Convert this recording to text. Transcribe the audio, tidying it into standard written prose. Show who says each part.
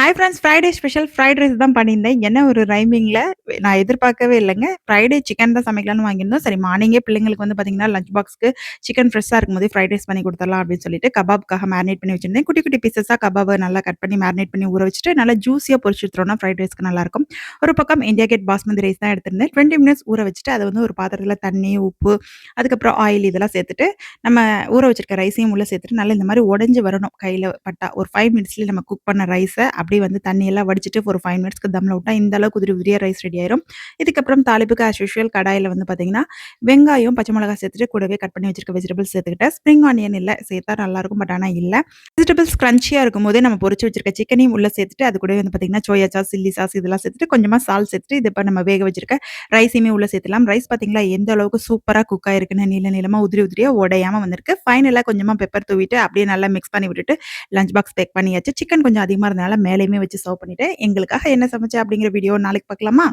Speaker 1: Hi friends Friday special fried rice தான் பண்ணியிருந்தேன். என்ன ஒரு ரைமிங்கில நான் எதிர்பார்க்கவே இல்லங்க. ஃப்ரைடே சிக்கன் தான் சமைக்கலான்னு வாங்கியிருந்தோம். சரி மார்னிங்கே பிள்ளைங்களுக்கு வந்து பார்த்தீங்கன்னா, லஞ்ச் பாக்ஸ்க்கு சிக்கன் ஃப்ரெஷ்ஷா இருக்கும்போதே ஃப்ரைட் ரைஸ் பண்ணி குடுத்துரலாம் அப்படின்னு சொல்லிட்டு கபாப்க்காக மேரினேட் பண்ணி வச்சிருந்தேன். குட்டி குட்டி பீஸஸா கபாப நல்லா கட் பண்ணி மேரினேட் பண்ணி ஊற வச்சுட்டு, நல்லா ஜூஸியா பொரிச்சு எடுத்துட்டோம்னா ஃப்ரைட் ரைஸ்க்கு நல்லாயிருக்கும். ஒரு பக்கம் இண்டியா கேட் பாஸ்மதி ரைஸ் தான் எடுத்திருந்தேன். 20 மினிட்ஸ் ஊற வச்சுட்டு, அத வந்து ஒரு பாத்திரத்தில தண்ணி, உப்பு, அதுக்கப்புறம் ஆயில் இதெல்லாம் சேர்த்துட்டு, நம்ம ஊற வச்சிருக்க ரைஸையும் உள்ள சேர்த்துட்டு, நல்லா இந்த மாரி உடைஞ்சு வரணும் கையில பட்டா. ஒரு 5 மினிட்ஸ்லயே நம்ம குக் பண்ண ரைஸ அப்படியே வந்து தண்ணியெல்லாம் வடிச்சுட்டு ஒரு 5 மினிட்ஸ்க்கு தம்ல விட்டா இந்த அளவுக்கு உதிரி உதிரியா ரைஸ் ரெடி ஆயிரும். இதுக்கப்புறம் தாளிப்புக்கு ஆஸ் யூசுவல் கடாயில வந்து பார்த்தீங்கன்னா, வெங்காயம், பச்சை மிளகாய் சேர்த்துட்டு கூடவே கட் பண்ணி வச்சிருக்க வெஜிடபிள்ஸ் சேர்த்துக்கிட்டேன். ஸ்ப்ரிங் ஆனியன் இல்ல, சேர்த்தா நல்லாயிருக்கும். பட் ஆனா இல்ல. வெஜிடபிள்ஸ் கிரன்ச்சியா இருக்கும்போதே நம்ம பொரிச்சு வச்சிருக்க சிக்கனையும் உள்ள சேர்த்துட்டு, அது கூடவே வந்து பார்த்தீங்கன்னா, சோயா சாஸ், சில்லி சாஸ் இதெல்லாம் சேர்த்துட்டு கொஞ்சமா சால்ட் சேர்த்துட்டு, இது இப்ப நம்ம வேக வச்சிருக்க ரைஸையுமே உள்ள சேர்த்துலாம். ரைஸ் பார்த்தீங்களா, எந்த அளவுக்கு சூப்பரா குக் ஆயிருக்குன்னு நீள நீளமா உதிரி உதிரியா உடையாம வந்திருக்கு. ஃபைனலா கொஞ்சமா பெப்பர் தூவிட்டு அப்படியே நல்லா மிக்ஸ் பண்ணி விட்டுட்டு லஞ்ச் பாக்ஸ் பேக் பண்ணியாச்சு. சிக்கன் கொஞ்சம் அதிகமா இருந்தனால மேலேயுமே வச்சு சர்வ் பண்ணிட்டேன். எங்களுக்காக என்ன சமைச்சேன் அப்படிங்கிற வீடியோ நாளைக்கு பார்க்கலாமா?